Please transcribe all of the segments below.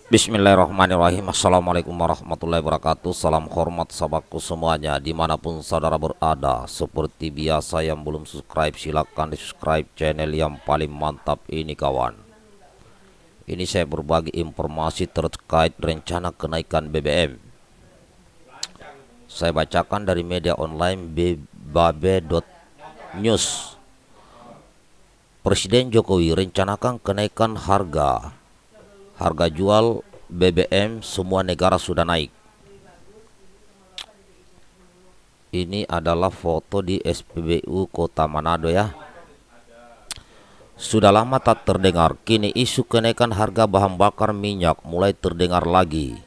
Bismillahirrahmanirrahim. Assalamualaikum warahmatullahi wabarakatuh. Salam hormat sahabatku semuanya dimanapun saudara berada. Seperti biasa, yang belum subscribe silahkan di subscribe channel yang paling mantap ini kawan. Ini saya berbagi informasi terkait rencana kenaikan BBM. Saya bacakan dari media online babe.news. Presiden Jokowi rencanakan kenaikan harga jual BBM semua negara sudah naik. Ini adalah foto di SPBU Kota Manado ya. Sudah lama tak terdengar, kini isu kenaikan harga bahan bakar minyak mulai terdengar lagi.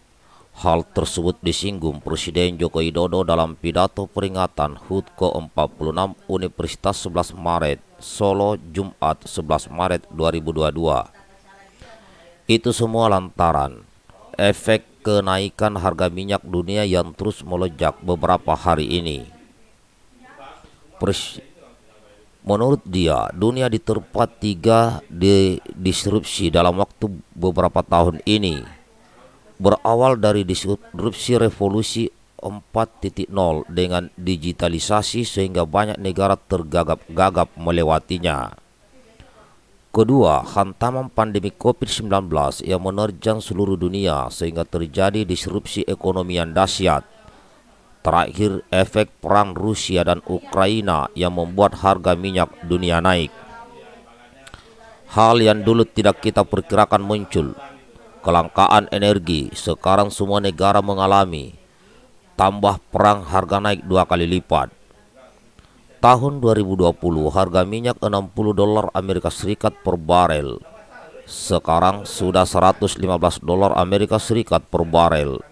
Hal tersebut disinggung Presiden Joko Widodo dalam pidato peringatan HUT ke-46 Universitas 11 Maret, Solo, Jumat 11 Maret 2022. Itu semua lantaran efek kenaikan harga minyak dunia yang terus melonjak beberapa hari ini. Menurut dia, dunia diterpa tiga disrupsi dalam waktu beberapa tahun ini. Berawal dari disrupsi revolusi 4.0 dengan digitalisasi sehingga banyak negara tergagap-gagap melewatinya. Kedua, hantaman pandemi COVID-19 yang menerjang seluruh dunia sehingga terjadi disrupsi ekonomi yang dahsyat. Terakhir, efek perang Rusia dan Ukraina yang membuat harga minyak dunia naik. Hal yang dulu tidak kita perkirakan muncul. Kelangkaan energi, sekarang semua negara mengalami. Tambah perang, harga naik 2 kali lipat. Tahun 2020 harga minyak $60 Amerika Serikat per barel. Sekarang sudah $115 Amerika Serikat per barel.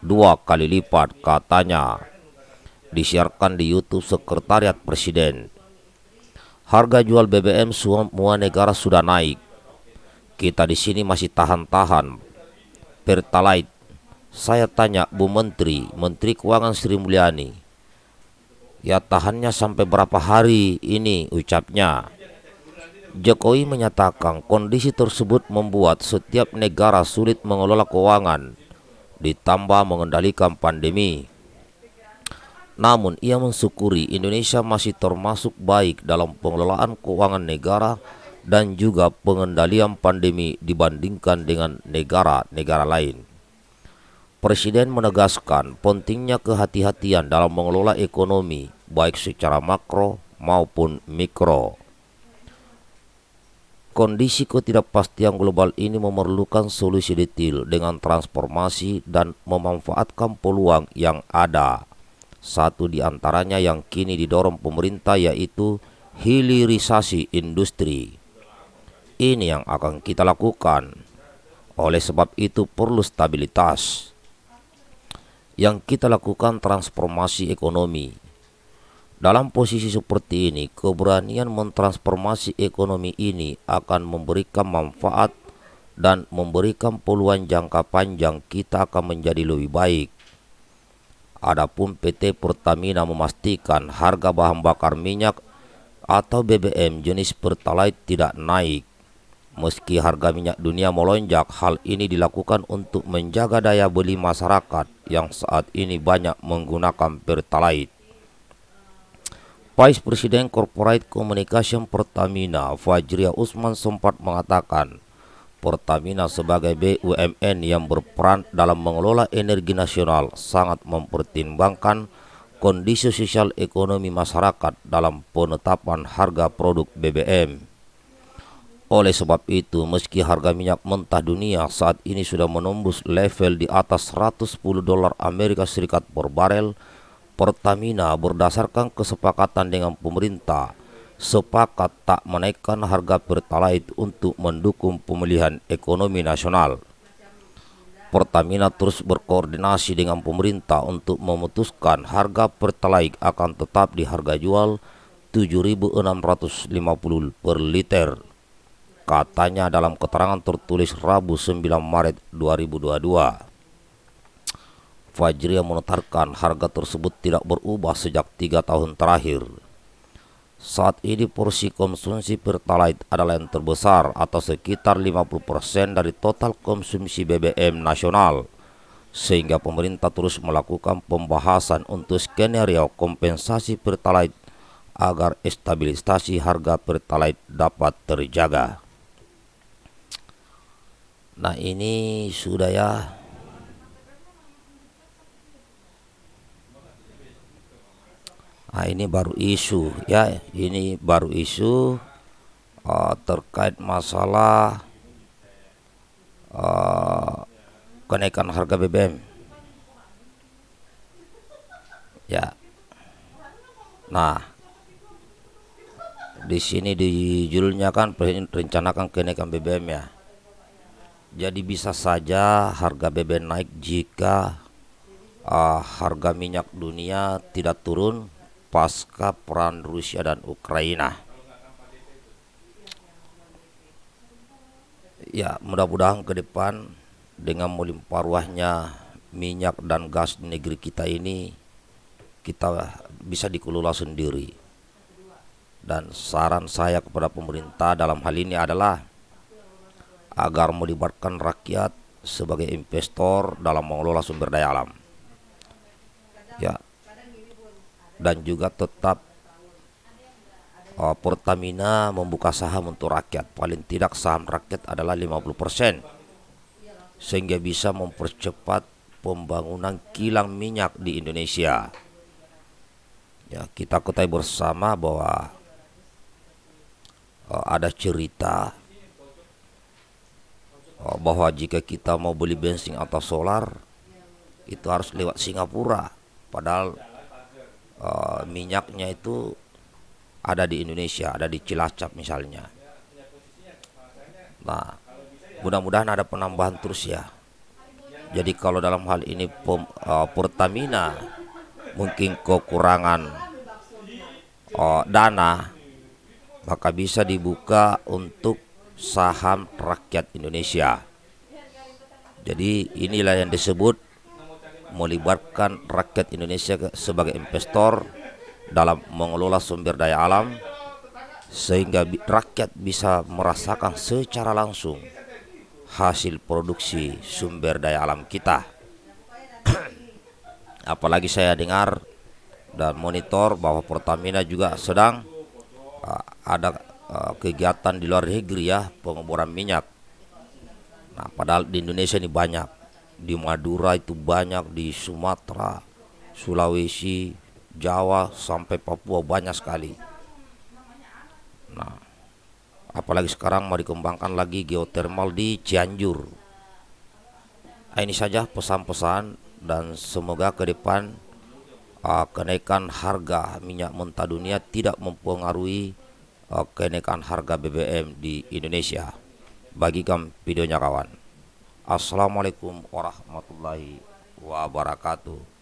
2 kali lipat katanya. Disiarkan di YouTube Sekretariat Presiden. Harga jual BBM semua negara sudah naik. Kita di sini masih tahan-tahan. Pertalite. Saya tanya Bu Menteri Keuangan Sri Mulyani. Ya tahannya sampai berapa hari ini, ucapnya. Jokowi menyatakan kondisi tersebut membuat setiap negara sulit mengelola keuangan, ditambah mengendalikan pandemi. Namun ia mensyukuri Indonesia masih termasuk baik dalam pengelolaan keuangan negara dan juga pengendalian pandemi dibandingkan dengan negara-negara lain. Presiden menegaskan pentingnya kehati-hatian dalam mengelola ekonomi, baik secara makro maupun mikro. Kondisi ketidakpastian global ini memerlukan solusi detail dengan transformasi dan memanfaatkan peluang yang ada. Satu di antaranya yang kini didorong pemerintah yaitu hilirisasi industri. Ini yang akan kita lakukan. Oleh sebab itu perlu stabilitas. Yang kita lakukan transformasi ekonomi. Dalam posisi seperti ini, keberanian mentransformasi ekonomi ini akan memberikan manfaat dan memberikan peluang jangka panjang kita akan menjadi lebih baik. Adapun PT Pertamina memastikan harga bahan bakar minyak atau BBM jenis Pertalite tidak naik. Meski harga minyak dunia melonjak, hal ini dilakukan untuk menjaga daya beli masyarakat yang saat ini banyak menggunakan Pertalite. Vice President Corporate Communication Pertamina, Fajria Usman sempat mengatakan, Pertamina sebagai BUMN yang berperan dalam mengelola energi nasional sangat mempertimbangkan kondisi sosial ekonomi masyarakat dalam penetapan harga produk BBM. Oleh sebab itu, meski harga minyak mentah dunia saat ini sudah menembus level di atas $110 Amerika Serikat per barel, Pertamina berdasarkan kesepakatan dengan pemerintah sepakat tak menaikkan harga Pertalite untuk mendukung pemulihan ekonomi nasional. Pertamina terus berkoordinasi dengan pemerintah untuk memutuskan harga Pertalite akan tetap di harga jual $7.650 per liter. Katanya dalam keterangan tertulis Rabu 9 Maret 2022. Fajria menuturkan harga tersebut tidak berubah sejak 3 tahun terakhir. Saat ini porsi konsumsi Pertalite adalah yang terbesar atau sekitar 50% dari total konsumsi BBM nasional, sehingga pemerintah terus melakukan pembahasan untuk skenario kompensasi Pertalite agar stabilisasi harga Pertalite dapat terjaga. Nah, ini sudah ya. Nah, ini baru isu ya, ini baru isu terkait masalah kenaikan harga BBM. Ya. Nah, di sini di judulnya kan rencanakan kenaikan BBM ya. Jadi bisa saja harga BBM naik jika harga minyak dunia tidak turun pasca perang Rusia dan Ukraina. Ya, mudah-mudahan ke depan dengan melimpah ruahnya minyak dan gas di negeri kita ini, kita bisa dikelola sendiri. Dan saran saya kepada pemerintah dalam hal ini adalah agar melibatkan rakyat sebagai investor dalam mengelola sumber daya alam. Ya, dan juga tetap Pertamina membuka saham untuk rakyat. Paling tidak saham rakyat adalah 50%, sehingga bisa mempercepat pembangunan kilang minyak di Indonesia. Ya, kita ketahui bersama bahwa ada cerita bahwa jika kita mau beli bensin atau solar itu harus lewat Singapura, padahal minyaknya itu ada di Indonesia, ada di Cilacap misalnya. Nah, mudah-mudahan ada penambahan terus ya. Jadi kalau dalam hal ini Pertamina mungkin kekurangan dana, maka bisa dibuka untuk saham rakyat Indonesia. Jadi inilah yang disebut melibatkan rakyat Indonesia sebagai investor dalam mengelola sumber daya alam, sehingga rakyat bisa merasakan secara langsung hasil produksi sumber daya alam kita. Apalagi saya dengar dan monitor bahwa Pertamina juga sedang ada kegiatan di luar negeri ya, pengeboran minyak. Nah, padahal di Indonesia ini banyak, di Madura itu banyak, di Sumatera, Sulawesi, Jawa sampai Papua banyak sekali. Nah, apalagi sekarang mau dikembangkan lagi geothermal di Cianjur. Nah, ini saja pesan-pesan, dan semoga ke depan kenaikan harga minyak mentah dunia tidak mempengaruhi kenaikan harga BBM di Indonesia. Bagikan videonya kawan. Assalamualaikum warahmatullahi wabarakatuh.